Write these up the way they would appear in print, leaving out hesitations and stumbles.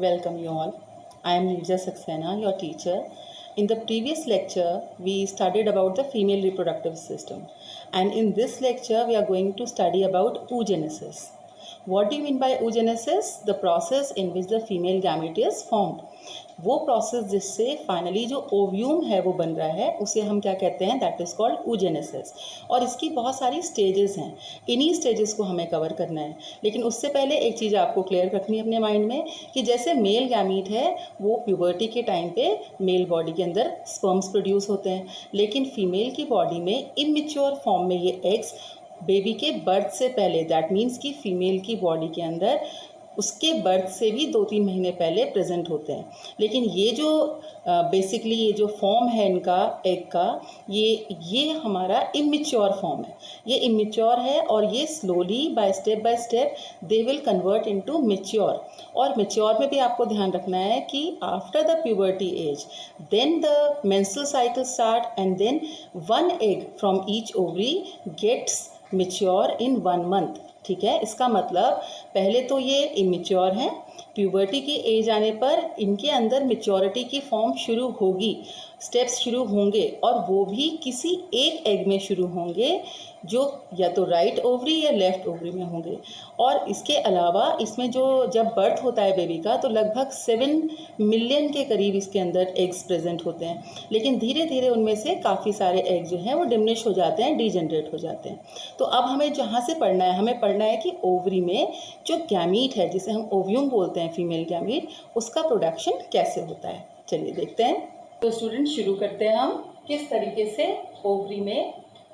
Welcome you all. I am Nirja Saxena, your teacher. In the previous lecture, we studied about the female reproductive system. And in this lecture, we are going to study about oogenesis. What do you mean by oogenesis? The process in which the female gamete is formed. वो process जिससे finally जो ovum है वो बन रहा है उसे हम क्या कहते हैं, दैट इज़ कॉल्ड oogenesis. और इसकी बहुत सारी स्टेजेस हैं, इन्हीं स्टेजेस को हमें कवर करना है. लेकिन उससे पहले एक चीज़ आपको क्लियर रखनी है अपने माइंड में कि जैसे मेल गैमीट है वो प्यूबर्टी के टाइम पे मेल बॉडी के अंदर स्पर्म्स प्रोड्यूस होते हैं, लेकिन फीमेल की बॉडी में इमैच्योर फॉर्म में ये एग्स बेबी के बर्थ से पहले, दैट मीन्स कि फीमेल की बॉडी के अंदर उसके बर्थ से भी 2-3 महीने पहले प्रेजेंट होते हैं. लेकिन ये जो बेसिकली ये जो फॉर्म है इनका एग का, ये हमारा इमेच्योर फॉर्म है. ये इमेच्योर है और ये slowly by step they will convert into mature. और मेच्योर में भी आपको ध्यान रखना है कि after the puberty age then the menstrual cycle start and then one egg from each ovary gets mature in 1 month. ठीक है, इसका मतलब पहले तो ये इमेच्योर हैं, प्यूबर्टी की एज आने पर इनके अंदर मेच्योरिटी की फॉर्म शुरू होगी, स्टेप्स शुरू होंगे और वो भी किसी एक एग में शुरू होंगे जो या तो राइट ओवरी या लेफ़्ट ओवरी में होंगे. और इसके अलावा इसमें जो जब बर्थ होता है बेबी का तो लगभग 7 मिलियन के करीब इसके अंदर एग्स प्रेजेंट होते हैं. लेकिन धीरे धीरे उनमें से काफ़ी सारे एग जो हैं वो डिमिनिश हो जाते हैं, डीजनरेट हो जाते हैं. तो अब हमें जहाँ से पढ़ना है, हमें पढ़ना है कि ओवरी में जो गैमीट है जिसे हम ओव्यूम बोलते हैं, फीमेल गैमीट, उसका प्रोडक्शन कैसे होता है. चलिए देखते हैं. तो स्टूडेंट शुरू करते हैं हम किस तरीके से ओवरी में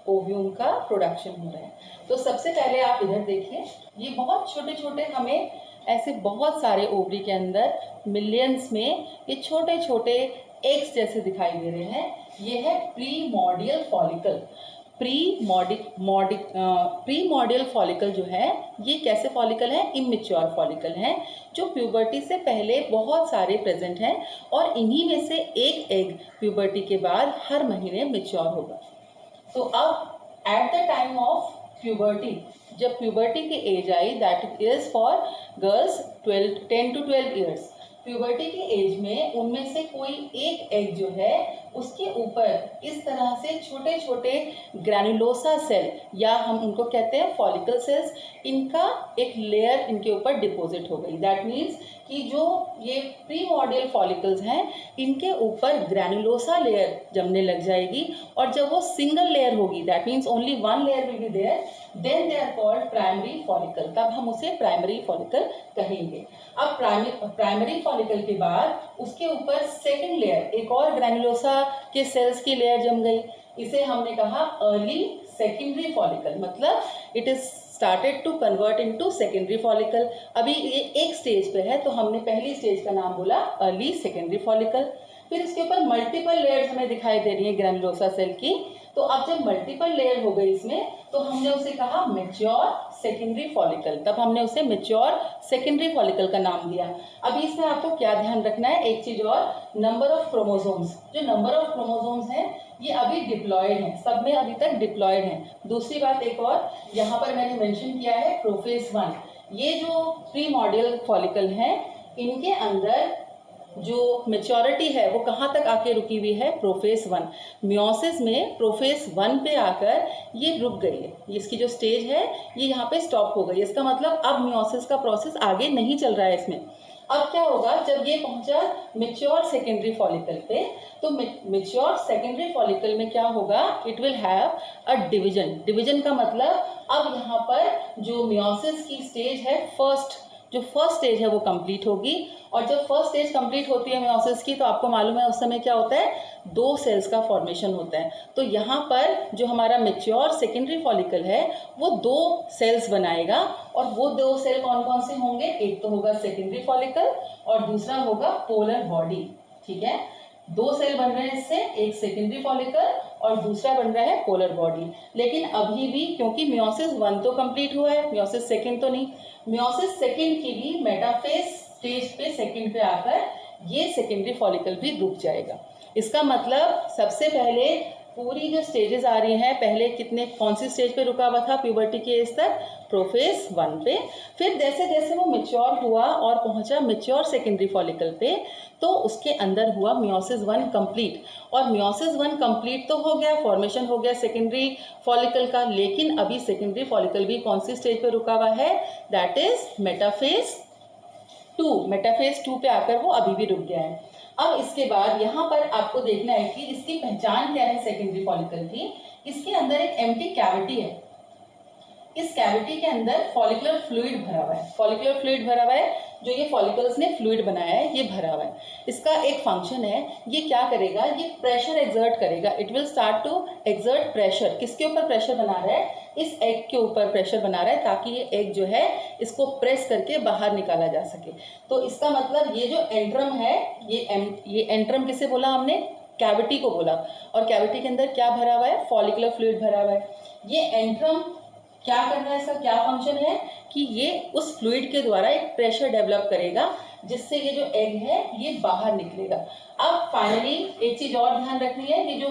ओव्यूम का प्रोडक्शन हो रहा है. तो सबसे पहले आप इधर देखिए, ये बहुत छोटे छोटे हमें ऐसे बहुत सारे ओवरी के अंदर मिलियंस में ये छोटे छोटे एग्स जैसे दिखाई दे रहे हैं. ये है प्रीमॉर्डियल फॉलिकल. प्रीमॉर्डियल फॉलिकल जो है ये कैसे फॉलिकल है, इमेच्योर फॉलिकल हैं जो प्यूबर्टी से पहले बहुत सारे प्रेजेंट हैं और इन्हीं में से एक एग प्यूबर्टी के बाद हर महीने मेच्योर होगा. तो अब at the time of puberty, जब प्यूबर्टी की एज आई, that is for girls 10 to 12 years, puberty की एज में उनमें से कोई एक एग जो है उसके ऊपर इस तरह से छोटे छोटे ग्रैनुलोसा सेल या हम उनको कहते हैं फॉलिकल सेल्स, इनका एक लेयर इनके ऊपर डिपॉजिट हो गई. दैट मीन्स कि जो ये प्रीमॉर्डियल फॉलिकल्स हैं इनके ऊपर ग्रैनुलोसा लेयर जमने लग जाएगी और जब वो सिंगल लेयर होगी, that means only 1 layer will be there, then they are called primary follicle. तब हम उसे प्राइमरी फॉलिकल कहेंगे. अब प्राइमरी फॉलिकल के बाद उसके ऊपर सेकेंड लेयर, एक और ग्रैनुलोसा के सेल्स की लेयर जम गई. इसे हमने कहा अर्ली सेकेंडरी फॉलिकल. मतलब it is started to convert into secondary follicle. अभी ये एक स्टेज पे है तो हमने पहली स्टेज का नाम बोला अर्ली सेकेंडरी फॉलिकल. फिर इसके ऊपर मल्टीपल लेयर्स हमें दिखाई दे रही है ग्रैनुलोसा सेल की. तो अब जब मल्टीपल लेयर हो गई इसमें तो हमने उसे कहा मेच्योर सेकेंडरी फॉलिकल. तब हमने उसे मेच्योर सेकेंडरी फॉलिकल का नाम दिया. अभी इसमें आपको क्या ध्यान रखना है, एक चीज और, नंबर ऑफ क्रोमोसोम्स. जो नंबर ऑफ क्रोमोसोम्स हैं ये अभी डिप्लॉयड हैं, सब में अभी तक डिप्लॉयड हैं. दूसरी बात एक और यहाँ पर मैंने मेंशन किया है, प्रोफेज 1. ये जो प्रीमॉर्डियल फॉलिकल हैं इनके अंदर जो मेच्योरिटी है वो कहाँ तक आके रुकी हुई है, प्रोफेज 1. मियोसिस में प्रोफेज 1 पे आकर ये रुक गई है. इसकी जो स्टेज है ये यहाँ पे स्टॉप हो गई. इसका मतलब अब मियोसिस का प्रोसेस आगे नहीं चल रहा है इसमें. अब क्या होगा, जब ये पहुंचा मेच्योर सेकेंडरी फॉलिकल पे तो मेच्योर सेकेंडरी फॉलिकल में क्या होगा, it will have a division. Division का मतलब अब यहाँ पर जो मियोसिस की स्टेज है, जो फर्स्ट स्टेज है वो कंप्लीट होगी. और जब फर्स्ट स्टेज कंप्लीट होती है मियोसिस की तो आपको मालूम है उस समय क्या होता है, 2 सेल्स का फॉर्मेशन होता है. तो यहाँ पर जो हमारा मेच्योर सेकेंडरी फॉलिकल है वो 2 सेल्स बनाएगा. और वो 2 सेल कौन कौन से होंगे, एक तो होगा सेकेंडरी फॉलिकल और दूसरा होगा पोलर बॉडी. ठीक है, 2 सेल बन रहे हैं इससे, एक सेकेंडरी फॉलिकल और दूसरा बन रहा है पोलर बॉडी. लेकिन अभी भी क्योंकि मियोसिस 1 तो कंप्लीट हुआ है, मियोसिस 2 तो नहीं, मियोसिस 2 की भी मेटाफेज स्टेज पे सेकेंड पे आकर ये सेकेंडरी फॉलिकल भी रुक जाएगा. इसका मतलब सबसे पहले पूरी जो स्टेजेस आ रही हैं, पहले कौन सी स्टेज पे रुका हुआ था प्यूबर्टी के एज तक? प्रोफेज 1 पे। फिर जैसे जैसे वो मैच्योर हुआ और पहुंचा मैच्योर सेकेंडरी फॉलिकल पे, तो उसके अंदर हुआ मियोसिस 1 कंप्लीट। और मियोसिस 1 कंप्लीट तो हो गया, फॉर्मेशन हो गया सेकेंडरी फॉलिकल का, लेकिन अभी सेकेंडरी फॉलिकल भी कौन सी स्टेज पे रुका हुआ है? That is metaphase 2। मेटाफेज 2 पे आकर वो अभी भी रुक गया है। अब इसके बाद यहाँ पर आपको देखना है कि इसकी पहचान क्या है सेकेंडरी फॉलिकल की। इसके अंदर एक एम्प्टी कैविटी है। इस कैविटी के अंदर फॉलिकुलर फ्लूइड भरा हुआ है। फॉलिकुलर फ्लूइड भरा हुआ है, जो ये फॉलिकल्स ने फ्लूइड बनाया है, ये भरा हुआ है। इसका एक फंक्शन है, ये क्या करेगा? ये प्रेशर एक्सर्ट करेगा। It will start to exert pressure. किसके ऊपर प्रेशर बना रहा है? इस एग के ऊपर प्रेशर बना रहा है, ताकि ये एग जो है इसको प्रेस करके बाहर निकाला जा सके। तो इसका मतलब ये जो एंट्रम है, ये एंट्रम किसे बोला हमने? कैविटी को बोला। और कैविटी के अंदर क्या भरा हुआ है? फॉलिकुलर फ्लूइड भरा हुआ है। ये एंट्रम क्या कर रहा है? इसका क्या फंक्शन है कि ये उस फ्लूइड के द्वारा एक प्रेशर डेवलप करेगा, जिससे ये जो एग है ये बाहर निकलेगा। अब फाइनली एक चीज और ध्यान रखनी है, ये जो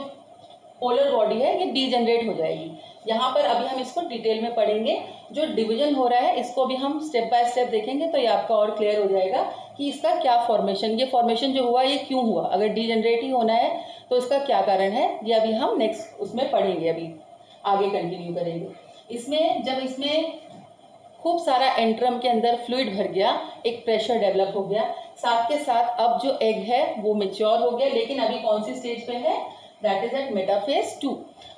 पोलर बॉडी है ये डीजनरेट हो जाएगी। यहाँ पर अभी हम इसको डिटेल में पढ़ेंगे। जो डिवीजन हो रहा है इसको भी हम स्टेप बाय स्टेप देखेंगे, तो ये आपका और क्लियर हो जाएगा कि इसका क्या फॉर्मेशन, ये फॉर्मेशन जो हुआ ये क्यों हुआ। अगर डीजनरेट ही होना है तो इसका क्या कारण है, ये अभी हम नेक्स्ट उसमें पढ़ेंगे, अभी आगे कंटिन्यू करेंगे। इसमें खूब सारा एंट्रम के अंदर फ्लूइड भर गया, एक प्रेशर डेवलप हो गया, साथ के साथ अब जो एग है वो मैच्योर हो गया, लेकिन अभी कौन सी स्टेज पे है? That is at metaphase 2।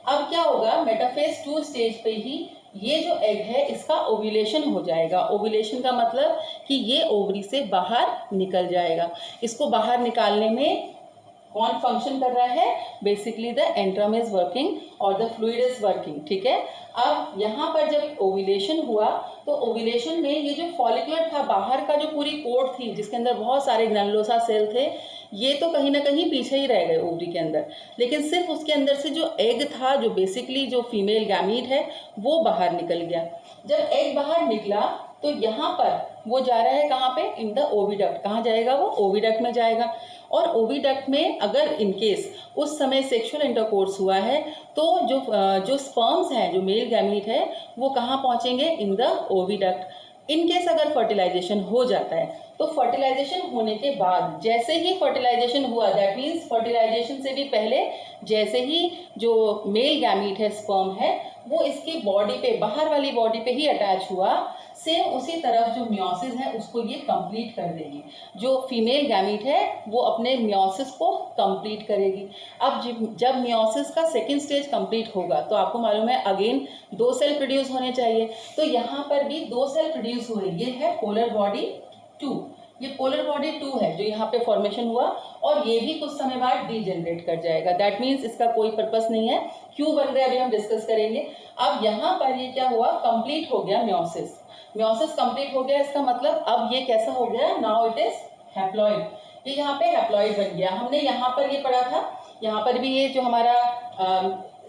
अब क्या होगा? मेटाफेज 2 स्टेज पे ही ये जो एग है इसका ओव्यूलेशन हो जाएगा। ओव्यूलेशन का मतलब कि ये ओवरी से बाहर निकल जाएगा। इसको बाहर निकालने में कौन फंक्शन कर रहा है? Basically the antrum is working और द फ्लूइड इज वर्किंग। ठीक है। अब यहाँ पर जब ओव्यूलेशन हुआ तो ओव्यूलेशन में ये जो फॉलिकुलर था, बाहर का जो पूरी कोट थी जिसके अंदर बहुत सारे ग्रैनुलोसा सेल थे, ये तो कहीं ना कहीं पीछे ही रह गए ओवरी के अंदर, लेकिन सिर्फ उसके अंदर से जो एग था, जो बेसिकली जो फीमेल गैमीट है, वो बाहर निकल गया। जब एग बाहर निकला तो यहाँ पर वो जा रहा है कहाँ पे? In the oviduct. कहाँ जाएगा वो? ओविडक्ट में जाएगा। और ओविडक्ट में अगर इनकेस उस समय सेक्सुअल इंटरकोर्स हुआ है तो जो स्पर्म्स हैं, जो मेल गैमीट है, वो कहाँ पहुँचेंगे? In the oviduct. इनकेस अगर फर्टिलाइजेशन हो जाता है तो फर्टिलाइजेशन होने के बाद, जैसे ही फर्टिलाइजेशन हुआ, दैट मीन्स फर्टिलाइजेशन से भी पहले जैसे ही जो मेल गैमीट है, स्पर्म है, वो इसकी बॉडी पे, बाहर वाली बॉडी पे ही अटैच हुआ, सेम उसी तरफ जो मियोसिस है उसको ये कंप्लीट कर देगी। जो फीमेल गैमीट है वो अपने मियोसिस को कंप्लीट करेगी। अब जब मियोसिस का सेकेंड स्टेज कंप्लीट होगा तो आपको मालूम है अगेन 2 सेल प्रोड्यूस होने चाहिए। तो यहाँ पर भी 2 सेल प्रोड्यूस हुए। ये है पोलर बॉडी 2, ये पोलर बॉडी 2 है जो यहाँ पे फॉर्मेशन हुआ, और ये भी कुछ समय बाद डीजनरेट कर जाएगा। दैट मीन्स इसका कोई पर्पस नहीं है। क्यों बन रहा है अभी हम डिस्कस करेंगे। अब यहाँ पर ये क्या हुआ? कंप्लीट हो गया मियोसिस। मियोसिस कंप्लीट हो गया, इसका मतलब अब ये कैसा हो गया? Now it is haploid. ये यहाँ पे हैप्लॉइड बन गया। हमने यहाँ पर ये पढ़ा था, यहाँ पर भी ये जो हमारा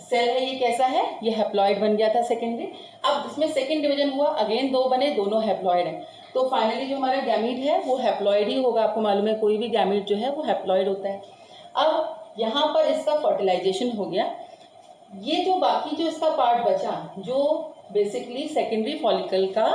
सेल है ये कैसा है? ये हैप्लॉइड बन गया था सेकेंडरी। अब इसमें सेकेंड डिवीजन हुआ, अगेन 2 बने, दोनों हैप्लॉइड हैं। तो फाइनली जो हमारा गैमीट है वो हैप्लॉइड ही होगा। आपको मालूम है कोई भी गैमीट जो है वो हैप्लॉइड होता है। अब यहाँ पर इसका फर्टिलाइजेशन हो गया। ये जो बाकी जो इसका पार्ट बचा, जो बेसिकली सेकेंडरी फॉलिकल का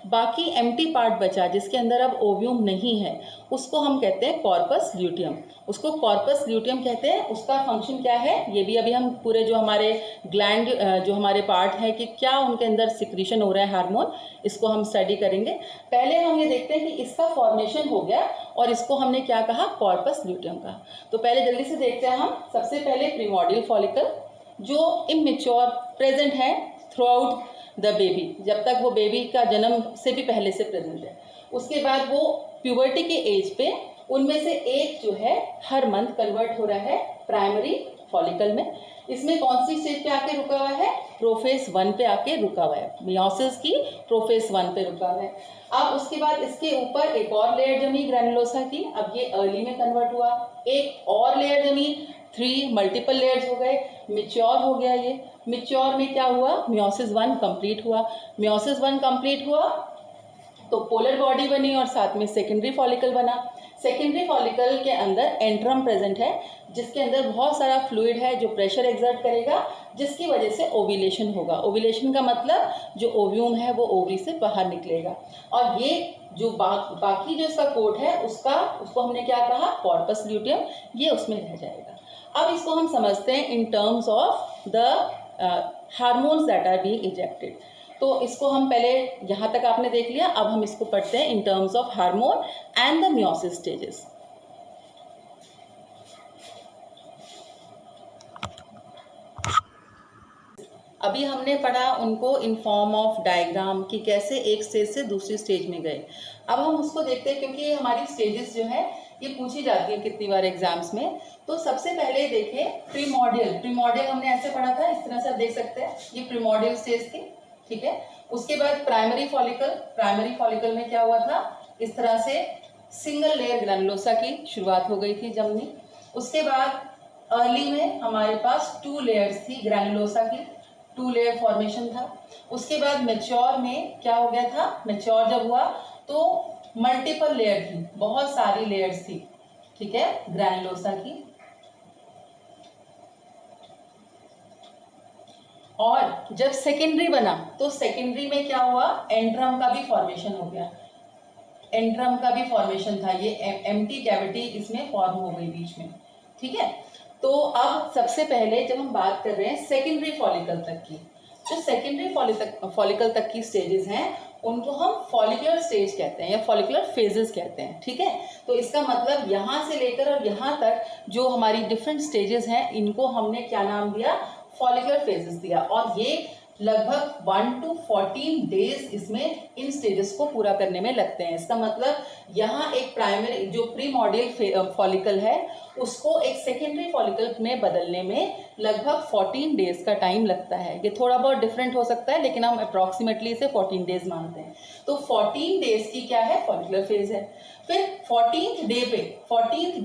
बाकी एम्प्टी पार्ट बचा, जिसके अंदर अब ओव्यूम नहीं है, उसको हम कहते हैं कॉर्पस ल्यूटियम। उसको कॉर्पस ल्यूटियम कहते हैं। उसका फंक्शन क्या है ये भी अभी हम पूरे जो हमारे ग्लैंड जो हमारे पार्ट है कि क्या उनके अंदर सिक्रीशन हो रहा है हार्मोन, इसको हम स्टडी करेंगे। पहले हम ये देखते हैं कि इसका फॉर्मेशन हो गया और इसको हमने क्या कहा? कॉर्पस ल्यूटियम कहा। तो पहले जल्दी से देखते हैं हम। सबसे पहले प्रीमोर्डियल फॉलिकल जो इमेच्योर प्रेजेंट है थ्रू आउट द बेबी, जब तक वो बेबी का जन्म से भी पहले से प्रेजेंट है। उसके बाद वो प्यूबर्टी के एज पे उनमें से एक जो है हर मंथ कन्वर्ट हो रहा है प्राइमरी फॉलिकल में। इसमें कौन सी स्टेज पे आके रुका हुआ है? प्रोफेज 1 पे आके रुका हुआ है। मियोसिस की प्रोफेज 1 पे रुका हुआ है। अब उसके बाद इसके ऊपर एक और लेयर जमी ग्रैनुलोसा की। अब ये अर्ली में कन्वर्ट हुआ, एक और लेयर जमी, 3 मल्टीपल लेयर्स हो गए, मिच्योर हो गया। ये मिच्योर में क्या हुआ? मियोसिस 1 कंप्लीट हुआ। मियोसिस 1 कंप्लीट हुआ तो पोलर बॉडी बनी और साथ में सेकेंडरी फॉलिकल बना। सेकेंडरी फॉलिकल के अंदर एंट्रम प्रेजेंट है, जिसके अंदर बहुत सारा फ्लूइड है जो प्रेशर एक्सर्ट करेगा, जिसकी वजह से ओव्यूलेशन होगा। ओव्यूलेशन का मतलब जो ओव्यूम है वो ओवरी से बाहर निकलेगा। और ये जो बाकी जो इसका कोट है उसको हमने क्या कहा, कॉर्पस ल्यूटियम, ये उसमें रह जाएगा। अब इसको हम समझते हैं in terms of the hormones that are being ejected. तो इसको हम पहले यहाँ तक आपने देख लिया, अब हम इसको पढ़ते हैं in terms of hormone and the meiosis stages. अभी हमने पढ़ा उनको इन फॉर्म ऑफ डायग्राम कि कैसे एक स्टेज से दूसरी स्टेज में गए। अब हम उसको देखते हैं, क्योंकि ये हमारी स्टेजेस जो है ये पूछी जाती है कितनी बार एग्जाम्स में। तो सबसे पहले देखें प्रीमॉर्डियल। प्रीमॉर्डियल हमने ऐसे पढ़ा था, इस तरह से आप देख सकते हैं, ये प्रीमॉर्डियल स्टेज थी, ठीक है। उसके बाद प्राइमरी फॉलिकल। प्राइमरी फॉलिकल में क्या हुआ था, इस तरह से सिंगल लेयर ग्रैनुलोसा की शुरुआत हो गई थी जमनी। उसके बाद अर्ली में हमारे पास 2 लेयर्स थी ग्रैनुलोसा की, 2 लेयर फॉर्मेशन था। उसके बाद मैच्योर में क्या हो गया था, मैच्योर जब हुआ तो मल्टीपल लेयर थी, बहुत सारी लेयर्स थी, ठीक है, ग्रैनुलोसा की। और जब सेकेंडरी बना तो सेकेंडरी में क्या हुआ, एंट्रम का भी फॉर्मेशन हो गया। एंट्रम का भी फॉर्मेशन था, ये एम्प्टी कैविटी इसमें फॉर्म हो गई बीच में, ठीक है। तो अब सबसे पहले जब हम बात कर रहे हैं सेकेंडरी फॉलिकल तक की, जो सेकेंडरी फॉलिकल तक की स्टेजेस हैं उनको हम फॉलिकुलर स्टेज कहते हैं या फॉलिकुलर फेजेस कहते हैं, ठीक है। तो इसका मतलब यहाँ से लेकर और यहाँ तक जो हमारी डिफरेंट स्टेजेस हैं इनको हमने क्या नाम दिया, फॉलिकुलर फेजेस दिया। और ये लगभग 1 to 14 डेज इसमें इन स्टेजेस को पूरा करने में लगते हैं। इसका मतलब यहाँ एक प्राइमरी जो प्रीमॉर्डियल फॉलिकल है उसको एक सेकेंडरी फॉलिकल में बदलने में लगभग 14 डेज का टाइम लगता है। ये थोड़ा बहुत डिफरेंट हो सकता है, लेकिन हम अप्रॉक्सीमेटली इसे 14 डेज मानते हैं। तो 14 डेज की क्या है, फॉलिकुलर फेज है। फिर 14th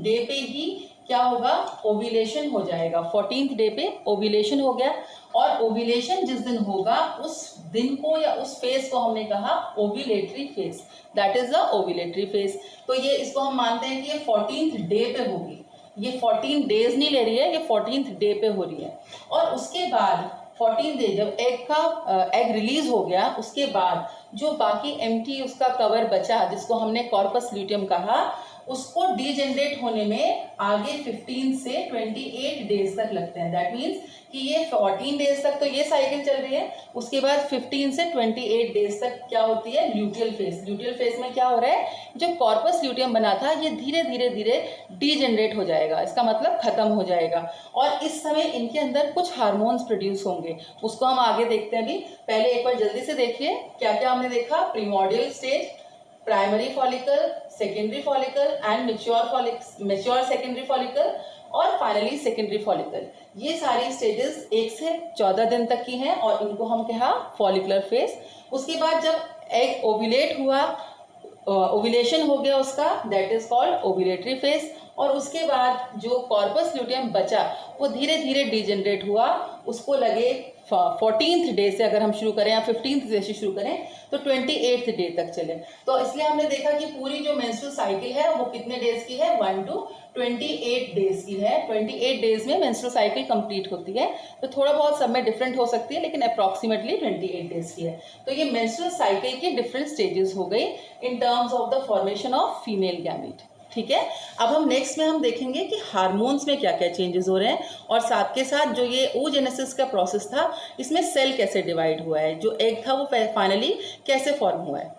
डे पे ही क्या होगा, ओव्यूलेशन हो जाएगा। 14th डे पे ओव्यूलेशन हो गया, और ओव्यूलेशन जिस दिन होगा उस दिन को या उस फेज को हमने कहा ovulatory phase, that is the ovulatory phase. तो ये इसको हम मानते हैं कि ये 14th डे पे होगी, ये 14 डेज नहीं ले रही है, ये 14th डे पे हो रही है। और उसके बाद 14 डे जब एग रिलीज हो गया, उसके बाद जो बाकी एम्प्टी उसका कवर बचा जिसको हमने कॉर्पस ल्यूटियम कहा, उसको डीजेनरेट होने में आगे 15 से 28 डेज तक लगते हैं। दैट मीन्स कि ये 14 डेज तक तो ये साइकिल चल रही है, उसके बाद 15 से 28 डेज तक क्या होती है, ल्यूटियल फेज। ल्यूटियल फेज में क्या हो रहा है, जो कॉर्पस ल्यूटियम बना था ये धीरे धीरे धीरे डीजेनरेट हो जाएगा, इसका मतलब खत्म हो जाएगा। और इस समय इनके अंदर कुछ हार्मोन्स प्रोड्यूस होंगे, उसको हम आगे देखते हैं। अभी पहले एक बार जल्दी से देखिए क्या क्या हमने देखा, primordial stage, primary follicle, secondary follicle and mature secondary follicle, और फाइनली सेकेंडरी फॉलिकल। ये सारी स्टेजेस 1 से 14 दिन तक की हैं और इनको हम कहा फॉलिकुलर फेज। उसके बाद जब एग ओव्यूलेट हुआ, ओव्यूलेशन हो गया उसका, that is called ovulatory phase. और उसके बाद जो कॉर्पस ल्यूटियम बचा वो धीरे धीरे डिजेनरेट हुआ, उसको लगे 14th डे से अगर हम शुरू करें या 15th डे से शुरू करें तो 28th डे तक चले। तो इसलिए हमने देखा कि पूरी जो मेंस्ट्रुअल साइकिल है वो कितने डेज की है, 1 to 28 डेज की है। 28 डेज में मेंस्ट्रुअल साइकिल कंप्लीट होती है। तो थोड़ा बहुत सब में डिफरेंट हो सकती है, लेकिन अप्रॉक्सीमेटली 28 डेज की है। तो ये मेंस्ट्रुअल साइकिल की डिफरेंट स्टेजेस हो गई इन terms of the formation of female gamete, ठीक है। अब हम नेक्स्ट में हम देखेंगे कि हार्मोन्स में क्या क्या चेंजेस हो रहे हैं, और साथ के साथ जो ये oogenesis का प्रोसेस था इसमें सेल कैसे डिवाइड हुआ है, जो एग था वो फाइनली कैसे फॉर्म हुआ है।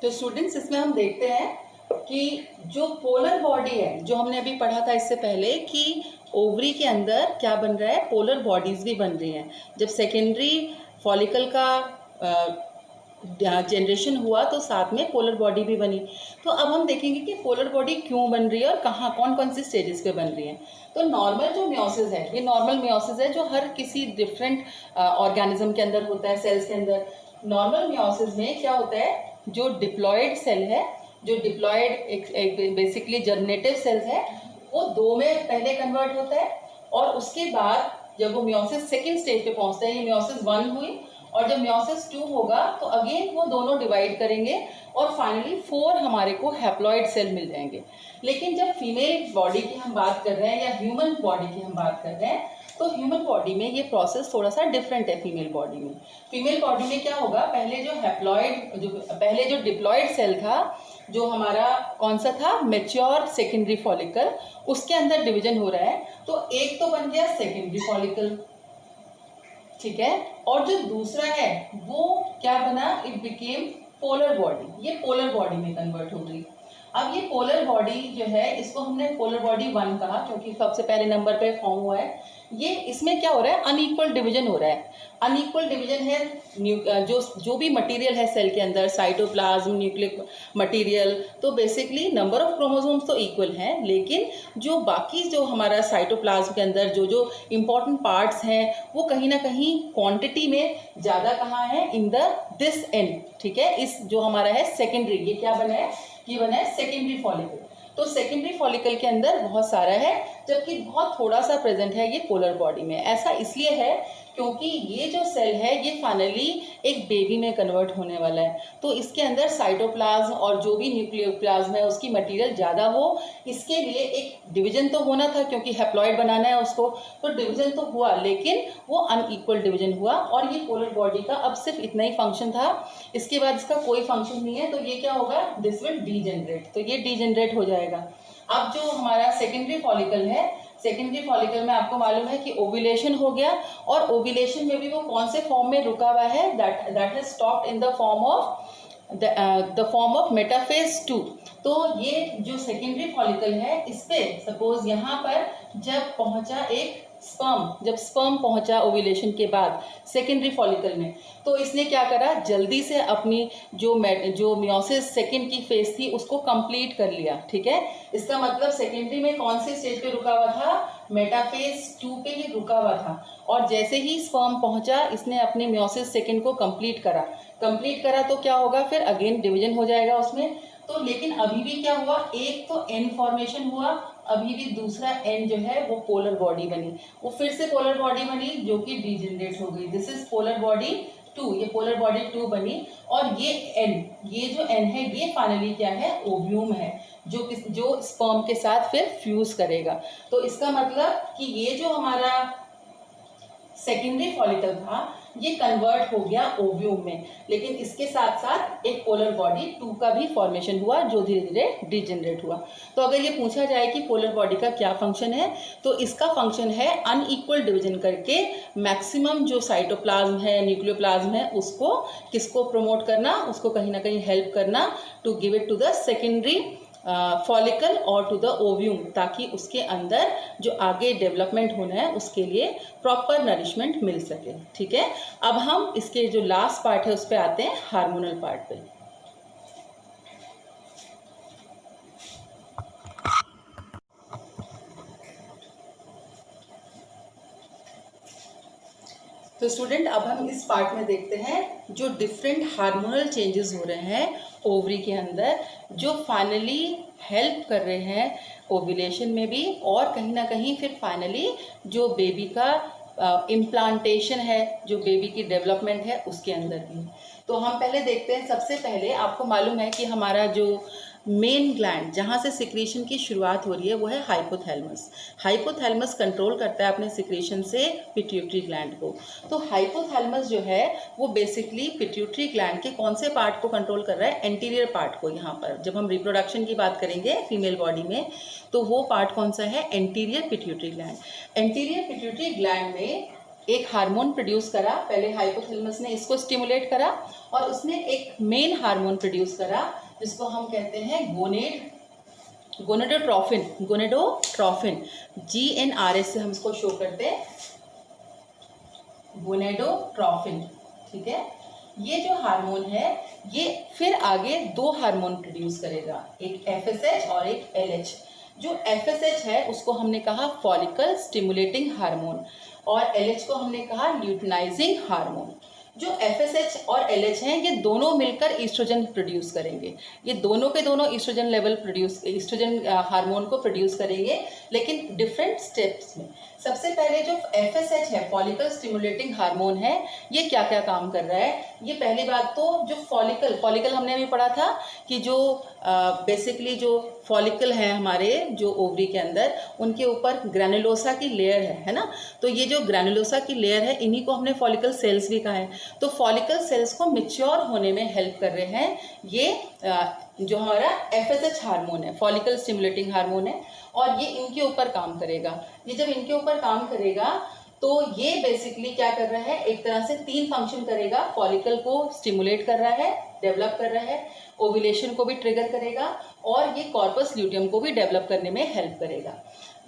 तो स्टूडेंट्स इसमें हम देखते हैं कि जो पोलर बॉडी है, जो हमने अभी पढ़ा था इससे पहले कि ओवरी के अंदर क्या बन रहा है, पोलर बॉडीज भी बन रही हैं। जब सेकेंडरी फॉलिकल का जनरेशन हुआ तो साथ में पोलर बॉडी भी बनी। तो अब हम देखेंगे कि पोलर बॉडी क्यों बन रही है और कहाँ कौन कौन सी स्टेजेस पे बन रही है। तो नॉर्मल जो मियोसिस है, ये नॉर्मल मियोसिस है जो हर किसी डिफरेंट ऑर्गेनिज्म के अंदर होता है, सेल्स के अंदर। नॉर्मल मियोसिस में क्या होता है, जो डिप्लॉयड सेल है, जो डिप्लॉयड एक बेसिकली जर्मिनेटिव सेल्स है, वो 2 में पहले कन्वर्ट होता है, और उसके बाद जब वो मियोसिस सेकेंड स्टेज पे पहुंचता है, ये मियोसिस 1 हुई, और जब मियोसिस 2 होगा तो अगेन वो दोनों डिवाइड करेंगे और फाइनली 4 हमारे को हैप्लॉइड सेल मिल जाएंगे। लेकिन जब फीमेल बॉडी की हम बात कर रहे हैं या ह्यूमन बॉडी की हम बात कर रहे हैं, तो ह्यूमन बॉडी में ये प्रोसेस थोड़ा सा डिफरेंट है फीमेल बॉडी में। फीमेल बॉडी में क्या होगा, पहले जो डिप्लॉयड सेल था, जो हमारा कौन सा था, मैच्योर सेकेंडरी फॉलिकल, उसके अंदर डिवीजन हो रहा है। तो एक तो बन गया सेकेंडरी फॉलिकल, ठीक है, और जो दूसरा है वो क्या बना, इट बिकेम पोलर बॉडी। ये पोलर बॉडी में कन्वर्ट हो गई। अब ये पोलर बॉडी जो है, इसको हमने पोलर बॉडी 1 कहा क्योंकि सबसे पहले नंबर पे फॉर्म हुआ है। ये इसमें क्या हो रहा है, अनइक्वल डिवीजन हो रहा है। अनइक्वल डिवीजन है जो भी मटेरियल है सेल के अंदर, साइटोप्लाज्म, न्यूक्लिक मटेरियल, तो बेसिकली नंबर ऑफ क्रोमोसोम्स तो इक्वल हैं, लेकिन जो बाकी जो हमारा साइटोप्लाज्म के अंदर जो जो इम्पोर्टेंट पार्ट्स हैं वो कहीं ना कहीं क्वांटिटी में ज़्यादा कहाँ है, इन दिस एंड, ठीक है। इस जो हमारा है सेकेंडरी, ये क्या बना है, ये बना है सेकेंडरी फॉलिकल। तो सेकेंडरी फॉलिकल के अंदर बहुत सारा है, जबकि बहुत थोड़ा सा प्रेजेंट है ये पोलर बॉडी में। ऐसा इसलिए है क्योंकि ये जो सेल है ये फाइनली एक बेबी में कन्वर्ट होने वाला है, तो इसके अंदर साइटोप्लाज्म और जो भी न्यूक्लियोप्लाज्म है उसकी मटेरियल ज़्यादा हो, इसके लिए एक डिवीजन तो होना था क्योंकि हैप्लॉइड बनाना है उसको, तो डिवीजन तो हुआ, लेकिन वो अनइक्वल डिवीजन हुआ। और ये पोलर बॉडी का अब सिर्फ इतना ही फंक्शन था, इसके बाद इसका कोई फंक्शन नहीं है। तो ये क्या होगा, दिस विल डीजेनरेट, तो ये डीजेनरेट हो जाएगा। अब जो हमारा सेकेंडरी फॉलिकल है, सेकेंडरी फॉलिकल में आपको मालूम है कि ओव्यूलेशन हो गया, और ओव्यूलेशन में भी वो कौन से फॉर्म में रुका हुआ है, that has stopped in the form of metaphase 2। तो ये जो सेकेंडरी फॉलिकल है, इस पे सपोज यहाँ पर जब पहुंचा एक स्पर्म, जब स्पर्म पहुंचा ओव्यूलेशन के बाद सेकेंडरी फॉलिकल में, तो इसने क्या करा, जल्दी से अपनी जो मियोसिस सेकेंड की फेज थी उसको कंप्लीट कर लिया, ठीक है। इसका मतलब सेकेंडरी में कौन से स्टेज पे रुका हुआ था, मेटाफेज 2 पे ही रुका हुआ था। और जैसे ही स्पर्म पहुंचा, इसने अपने मियोसिस सेकेंड को कंप्लीट करा तो क्या होगा, फिर अगेन डिवीजन हो जाएगा उसमें। तो लेकिन अभी भी क्या हुआ, एक तो एन फॉर्मेशन हुआ, अभी भी दूसरा एन जो है वो पोलर बॉडी बनी, वो फिर से पोलर बॉडी बनी जो कि डीजेनरेट हो गई। दिस इज पोलर बॉडी 2, ये पोलर बॉडी 2 बनी। और ये जो एन है ये फाइनली क्या है, ओव्यूम है, जो स्पर्म के साथ फिर फ्यूज करेगा। तो इसका मतलब कि ये जो हमारा सेकेंडरी फॉलिकल था ये कन्वर्ट हो गया ओव्यूम में, लेकिन इसके साथ साथ एक पोलर बॉडी 2 का भी फॉर्मेशन हुआ जो धीरे धीरे डिजेनरेट हुआ। तो अगर ये पूछा जाए कि पोलर बॉडी का क्या फंक्शन है, तो इसका फंक्शन है अनइक्वल डिवीजन करके मैक्सिमम जो साइटोप्लाज्म है, न्यूक्लियोप्लाज्म है, उसको किसको प्रमोट करना, उसको कहीं ना कहीं हेल्प करना, to give it to the secondary follicle और टू द ओव्यूम, ताकि उसके अंदर जो आगे डेवलपमेंट होना है उसके लिए प्रॉपर नरिशमेंट मिल सके, ठीक है। अब हम इसके जो लास्ट पार्ट है उस पर आते हैं, हार्मोनल पार्ट पे। तो स्टूडेंट अब हम इस पार्ट में देखते हैं जो डिफरेंट हार्मोनल चेंजेस हो रहे हैं ओवरी के अंदर, जो फाइनली हेल्प कर रहे हैं ओव्यूलेशन में भी, और कहीं ना कहीं फिर फाइनली जो बेबी का इम्प्लांटेशन है, जो बेबी की डेवलपमेंट है उसके अंदर भी। तो हम पहले देखते हैं, सबसे पहले आपको मालूम है कि हमारा जो मेन ग्लैंड जहाँ से सिक्रीशन की शुरुआत हो रही है वो है हाइपोथैलेमस। हाइपोथैलेमस कंट्रोल करता है अपने सिक्रीशन से पिट्यूटरी ग्लैंड को। तो हाइपोथैलेमस जो है वो बेसिकली पिट्यूटरी ग्लैंड के कौन से पार्ट को कंट्रोल कर रहा है, एंटीरियर पार्ट को। यहाँ पर जब हम रिप्रोडक्शन की बात करेंगे फीमेल बॉडी में, तो वो पार्ट कौन सा है, anterior pituitary gland. Anterior pituitary gland में एक हार्मोन प्रोड्यूस करा, पहले हाइपोथैलेमस ने इसको स्टिमुलेट करा, और उसने एक मेन हार्मोन प्रोड्यूस करा जिसको हम कहते हैं गोनेडोट्रोफिन। GnRH से हम इसको शो करते हैं, गोनेडोट्रोफिन, ठीक है। ये जो हार्मोन है ये फिर आगे 2 हार्मोन प्रोड्यूस करेगा, एक FSH और एक LH। जो FSH है उसको हमने कहा फॉलिकल स्टिमुलेटिंग हार्मोन, और LH को हमने कहा ल्यूटिनाइजिंग हार्मोन। जो FSH और LH हैं ये दोनों मिलकर ईस्ट्रोजन प्रोड्यूस करेंगे। ये दोनों के दोनों ईस्ट्रोजन लेवल ईस्ट्रोजन हार्मोन को प्रोड्यूस करेंगे, लेकिन डिफरेंट स्टेप्स में। सबसे पहले जो FSH है, फॉलिकल स्टिमुलेटिंग हार्मोन है, ये क्या क्या काम कर रहा है। ये पहली बात तो जो फॉलिकल हमने अभी पढ़ा था कि जो बेसिकली जो फॉलिकल है हमारे जो ओवरी के अंदर, उनके ऊपर ग्रैनुलोसा की लेयर है ना। तो ये जो ग्रैनुलोसा की लेयर है, इन्हीं को हमने फॉलिकल सेल्स भी कहा है। तो फॉलिकल सेल्स को मैच्योर होने में हेल्प कर रहे हैं ये जो हमारा FSH हार्मोन है, फॉलिकल स्टिमुलेटिंग हार्मोन है, और ये इनके ऊपर काम करेगा। ये जब इनके ऊपर काम करेगा तो ये बेसिकली क्या कर रहा है, एक तरह से 3 फंक्शन करेगा। फॉलिकल को स्टिमुलेट कर रहा है, डेवलप कर रहा है, ओव्यूलेशन को भी ट्रिगर करेगा, और ये कॉर्पस ल्यूटियम को भी डेवलप करने में हेल्प करेगा।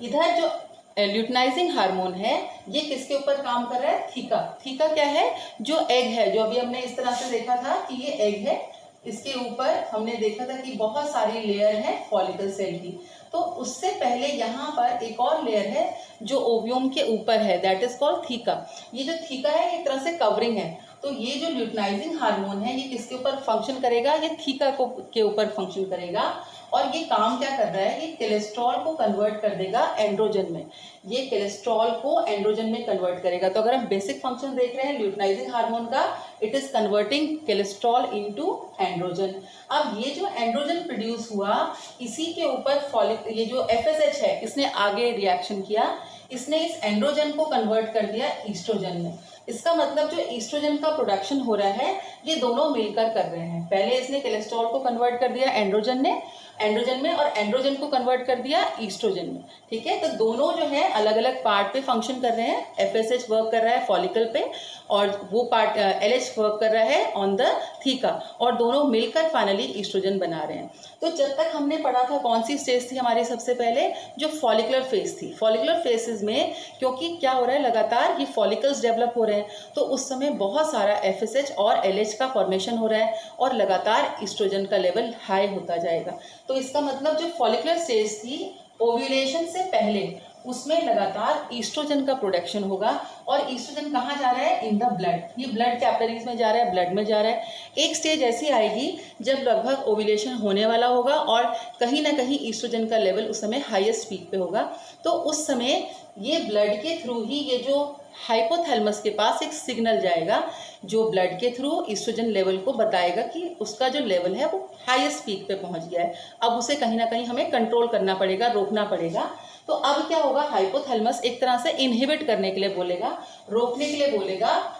इधर जो ल्यूटिनाइजिंग हार्मोन है, ये किसके ऊपर काम कर रहा है, थीका। थीका क्या है, जो एग है, जो अभी हमने इस तरह से देखा था कि ये एग है, इसके ऊपर हमने देखा था कि बहुत सारी लेयर है फॉलिकल सेल की। तो उससे पहले यहाँ पर एक और लेयर है जो ओव्यूम के ऊपर है, दैट इज कॉल्ड थीका। ये जो थीका है एक तरह से कवरिंग है। तो ये जो ल्यूटिनाइजिंग हार्मोन है, ये किसके ऊपर फंक्शन करेगा, ये थीका को के ऊपर फंक्शन करेगा। और ये काम क्या कर रहा है, ये कोलेस्ट्रॉल को कन्वर्ट कर देगा एंड्रोजन में। ये कोलेस्ट्रॉल को एंड्रोजन में कन्वर्ट करेगा। तो अगर हम बेसिक फंक्शन देख रहे हैं ल्यूटिनाइजिंग हार्मोन का, it is converting cholesterol into androgen. अब ये जो एंड्रोजन प्रोड्यूस हुआ, इसी के ऊपर ये जो FSH है, इसने आगे रिएक्शन किया, इसने इस एंड्रोजन को कन्वर्ट कर दिया ईस्ट्रोजन में। इसका मतलब जो ईस्ट्रोजन का प्रोडक्शन हो रहा है, ये दोनों मिलकर कर रहे हैं। पहले इसने कोलेस्ट्रॉल को कन्वर्ट कर दिया एंड्रोजन में, और एंड्रोजन को कन्वर्ट कर दिया ईस्ट्रोजन में। ठीक है, तो दोनों जो है अलग अलग पार्ट पे फंक्शन कर रहे हैं। FSH वर्क कर रहा है फॉलिकल पे, और वो पार्ट LH वर्क कर रहा है ऑन द थीका, और दोनों मिलकर फाइनली ईस्ट्रोजन बना रहे हैं। तो जब तक हमने पढ़ा था, कौन सी स्टेज थी हमारी सबसे पहले, जो फॉलिकुलर फेज थी। फॉलिकुलर फेजेस में क्योंकि क्या हो रहा है, लगातार ये फॉलिकल्स डेवलप हो रहे हैं, तो उस समय बहुत सारा FSH और LH का फॉर्मेशन हो रहा है, और लगातार ईस्ट्रोजन का लेवल हाई होता जाएगा। तो इसका मतलब जो फॉलिकुलर स्टेज थी, ओव्यूलेशन से पहले, उसमें लगातार ईस्ट्रोजन का प्रोडक्शन होगा। और ईस्ट्रोजन कहाँ जा रहा है, इन द ब्लड। ये ब्लड कैपिलरीज में जा रहा है, ब्लड में जा रहा है। एक स्टेज ऐसी आएगी जब लगभग ओव्यूलेशन होने वाला होगा, और कहीं ना कहीं ईस्ट्रोजन का लेवल उस समय हाईएस्ट पीक पे होगा। तो उस समय ये ब्लड के थ्रू ही, ये जो हाइपोथैलेमस के पास एक सिग्नल जाएगा, जो ब्लड के थ्रू ईस्ट्रोजन लेवल को बताएगा कि उसका जो लेवल है वो हाईएस्ट पीक पे पहुंच गया है। अब उसे कहीं ना कहीं हमें कंट्रोल करना पड़ेगा, रोकना पड़ेगा। तो अब क्या होगा, हाइपोथैलेमस एक तरह से इनहिबिट करने के लिए बोलेगा, रोकने के लिए बोलेगा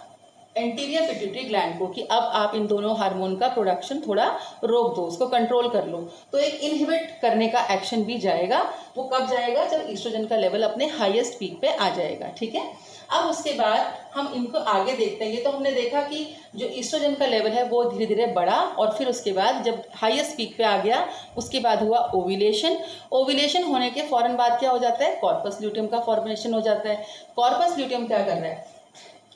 एंटीरियर पिट्यूटरी ग्लैंड को, कि अब आप इन दोनों हार्मोन का प्रोडक्शन थोड़ा रोक दो, उसको कंट्रोल कर लो। तो एक इनहिबिट करने का एक्शन भी जाएगा। वो कब जाएगा, जब ईस्ट्रोजन का लेवल अपने हाईएस्ट पीक पे आ जाएगा। ठीक है, अब उसके बाद हम इनको आगे देखते हैं। ये तो हमने देखा कि जो ईस्ट्रोजन का लेवल है वो धीरे धीरे बढ़ा, और फिर उसके बाद जब हाईएस्ट पीक पे आ गया, उसके बाद हुआ ओव्यूलेशन। ओव्यूलेशन होने के फौरन बाद क्या हो जाता है, कॉर्पस ल्यूटियम का फॉर्मेशन हो जाता है। कॉर्पस ल्यूटियम क्या कर रहा है,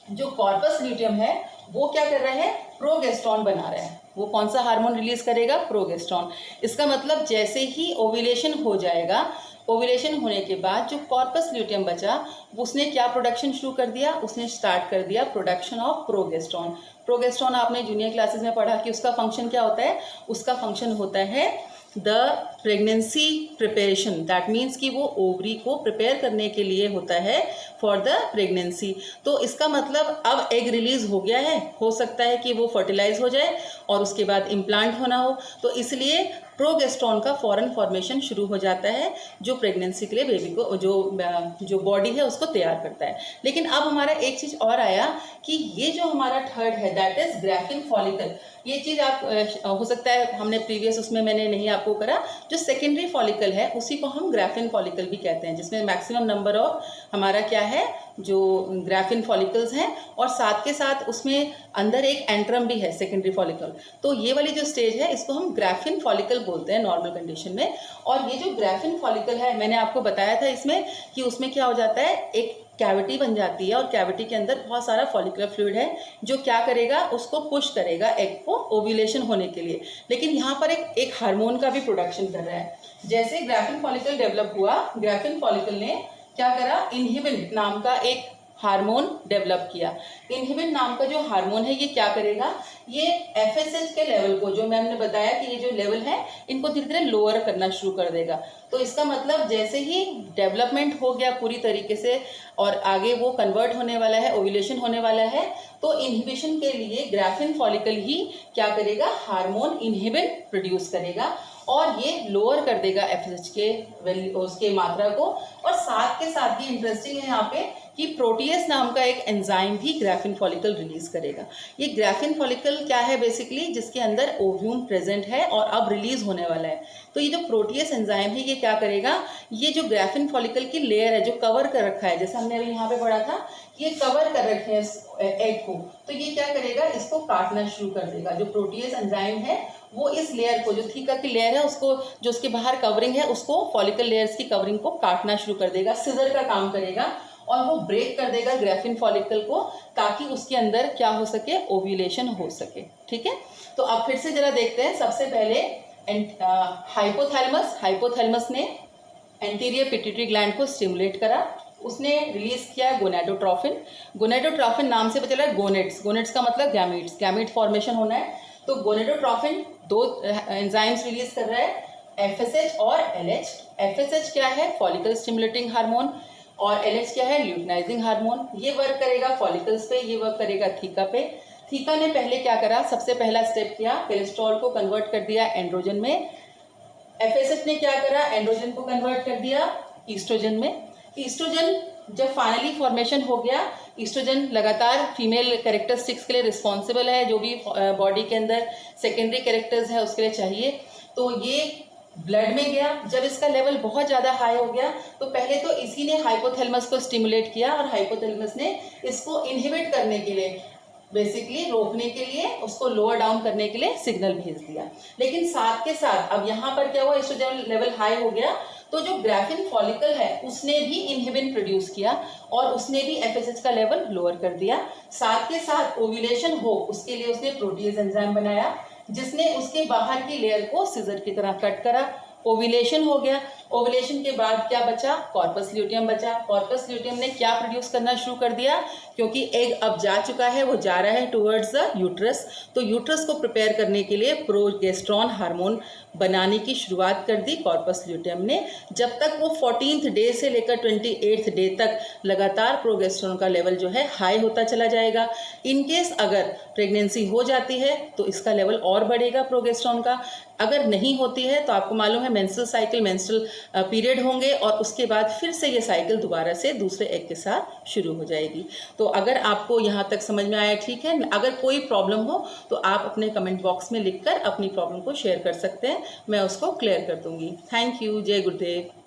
जो कॉर्पस ल्यूटियम है वो क्या कर रहा है, प्रोगेस्ट्रॉन बना रहा है। वो कौन सा हार्मोन रिलीज करेगा, प्रोगेस्ट्रॉन। इसका मतलब जैसे ही ओव्यूलेशन हो जाएगा, ओव्यूलेशन होने के बाद जो कॉर्पस ल्यूटियम बचा, उसने क्या प्रोडक्शन शुरू कर दिया, उसने स्टार्ट कर दिया प्रोडक्शन ऑफ प्रोगेस्ट्रॉन। प्रोगेस्ट्रॉन आपने जूनियर क्लासेस में पढ़ा कि उसका फंक्शन क्या होता है, उसका फंक्शन होता है the pregnancy preparation. That means कि वो ओवरी को प्रिपेयर करने के लिए होता है फॉर द प्रेगनेंसी। तो इसका मतलब अब एग रिलीज हो गया है, हो सकता है कि वो फर्टिलाइज हो जाए और उसके बाद इम्प्लांट होना हो, तो इसलिए प्रोगेस्ट्रॉन का फॉरन फॉर्मेशन शुरू हो जाता है, जो प्रेगनेंसी के लिए बेबी को जो बॉडी है उसको तैयार करता है। लेकिन अब हमारा एक चीज़ और आया कि ये जो हमारा थर्ड है, दैट इज ग्राफिन फॉलिकल। ये चीज़ आप हो सकता है हमने प्रीवियस उसमें मैंने नहीं आपको करा, जो सेकेंडरी फॉलिकल है उसी को हम ग्राफिन फॉलिकल भी कहते हैं, जिसमें मैक्सिमम नंबर ऑफ हमारा क्या है, जो ग्राफिन फॉलिकल्स हैं, और साथ के साथ उसमें अंदर एक एंट्रम भी है सेकेंडरी फॉलिकल। तो ये वाली जो स्टेज है इसको हम ग्राफिन फॉलिकल बोलते हैं नॉर्मल कंडीशन में। और ये जो ग्राफिन फॉलिकल है, मैंने आपको बताया था इसमें कि उसमें क्या हो जाता है, एक कैविटी बन जाती है, और कैविटी के अंदर बहुत सारा फॉलिकुलर फ्लूइड है जो क्या करेगा, उसको पुश करेगा एग को ओव्यूलेशन होने के लिए। लेकिन यहाँ पर एक हार्मोन का भी प्रोडक्शन कर रहा है। जैसे ग्राफिन फॉलिकल डेवलप हुआ, ग्राफिन फॉलिकल ने क्या करा, इनहिबिन नाम का एक हार्मोन डेवलप किया। इनहिबिन नाम का जो हार्मोन है ये क्या करेगा, ये एफएसएच के लेवल को, जो मैम ने बताया कि ये जो लेवल है इनको धीरे धीरे लोअर करना शुरू कर देगा। तो इसका मतलब जैसे ही डेवलपमेंट हो गया पूरी तरीके से और आगे वो कन्वर्ट होने वाला है, ओव्यूलेशन होने वाला है, तो इनहिबिशन के लिए ग्राफिन फॉलिकल ही क्या करेगा, हार्मोन इनहिबिन प्रोड्यूस करेगा और ये लोअर कर देगा एफएसएच के उसके मात्रा को। और साथ के साथ ही इंटरेस्टिंग है यहाँ पे कि प्रोटीएस नाम का एक एंजाइम भी ग्राफिन फॉलिकल रिलीज करेगा। ये ग्राफिन फॉलिकल क्या है बेसिकली, जिसके अंदर ओव्यूम प्रेजेंट है और अब रिलीज होने वाला है। तो ये जो प्रोटीएस एंजाइम है ये क्या करेगा, ये जो ग्राफिन फॉलिकल की लेयर है जो कवर कर रखा है, जैसे हमने अभी यहाँ पे पढ़ा था, ये कवर कर रखे हैं एग को, तो ये क्या करेगा, इसको काटना शुरू कर देगा। जो प्रोटीएस एंजाइम है वो इस लेयर को, जो थीका की लेयर है उसको, जो उसके बाहर कवरिंग है उसको, फॉलिकल लेयर्स की कवरिंग को काटना शुरू कर देगा, सिजर का काम करेगा और वो ब्रेक कर देगा ग्राफिन फॉलिकल को, ताकि उसके अंदर क्या हो सके, ओव्यूलेशन हो सके। ठीक है, तो अब फिर से जरा देखते हैं। सबसे पहले हाइपोथैलेमस ने एंटीरियर पिट्यूटरी ग्लैंड को स्टिमुलेट करा, उसने रिलीज किया गोनेडोट्रोफिन। गोनेडोट्रोफिन नाम से पता चला गोनेड्स का मतलब गैमीट फॉर्मेशन होना है। तो गोनेडोट्रोफिन दो एंजाइम्स रिलीज कर रहा है, एफएसएच और एलएच। एफएसएच क्या है, फॉलिकल स्टिमुलेटिंग हार्मोन, और एलएच क्या है, ल्यूटिनाइजिंग हार्मोन। ये वर्क करेगा फॉलिकल्स पे, ये वर्क करेगा थीका पे। थीका ने पहले क्या करा, सबसे पहला स्टेप किया, कोलेस्ट्रॉल को कन्वर्ट कर दिया एंड्रोजन में। एफएसएच ने क्या करा, एंड्रोजन को कन्वर्ट कर दिया ईस्ट्रोजन में। ईस्ट्रोजन जब फाइनली फॉर्मेशन हो गया, ईस्ट्रोजन लगातार फीमेल कैरेक्टरिस्टिक्स के लिए रिस्पॉन्सिबल है, जो भी बॉडी के अंदर सेकेंडरी कैरेक्टर्स है उसके लिए चाहिए। तो ये ब्लड में गया, जब इसका लेवल बहुत ज़्यादा हाई हो गया तो पहले तो इसी ने हाइपोथैलेमस को स्टिमुलेट किया और हाइपोथैलेमस ने इसको इनहिबिट करने के लिए, बेसिकली रोकने के लिए, उसको लोअर डाउन करने के लिए सिग्नल भेज दिया। लेकिन साथ के साथ अब यहाँ पर क्या हुआ, एस्ट्रोजन लेवल हाई हो गया तो जो ग्राफिन फॉलिकल है उसने भी इनहिबिन प्रोड्यूस किया और उसने भी एफएसएच का लेवल लोअर कर दिया। साथ के साथ ओव्यूलेशन हो उसके लिए उसने प्रोटीएज एंजाइम बनाया, जिसने उसके बाहर की लेयर को सिजर की तरह कट करा। ओव्यूलेशन हो गया, ओव्यूलेशन के बाद क्या बचा, कॉर्पस ल्यूटियम बचा। कॉर्पस ल्यूटियम ने क्या प्रोड्यूस करना शुरू कर दिया, क्योंकि एग अब जा चुका है, वो जा रहा है टुवर्ड्स द यूट्रस, तो यूट्रस को प्रिपेयर करने के लिए प्रोजेस्टेरोन हार्मोन बनाने की शुरुआत कर दी कॉर्पस ल्यूटियम ने। जब तक वो 14th डे से लेकर 28th डे तक लगातार प्रोजेस्टेरोन का लेवल जो है हाई होता चला जाएगा। इनकेस अगर प्रेगनेंसी हो जाती है तो इसका लेवल और बढ़ेगा प्रोजेस्टेरोन का। अगर नहीं होती है तो आपको मालूम है मेंस्ट्रुअल साइकिल, मेंस्ट्रुअल पीरियड होंगे और उसके बाद फिर से ये साइकिल दोबारा से दूसरे एग के साथ शुरू हो जाएगी। तो अगर आपको यहाँ तक समझ में आया ठीक है। अगर कोई प्रॉब्लम हो तो आप अपने कमेंट बॉक्स में लिखकर अपनी प्रॉब्लम को शेयर कर सकते हैं, मैं उसको क्लियर कर दूंगी। Thank you. जय गुरुदेव।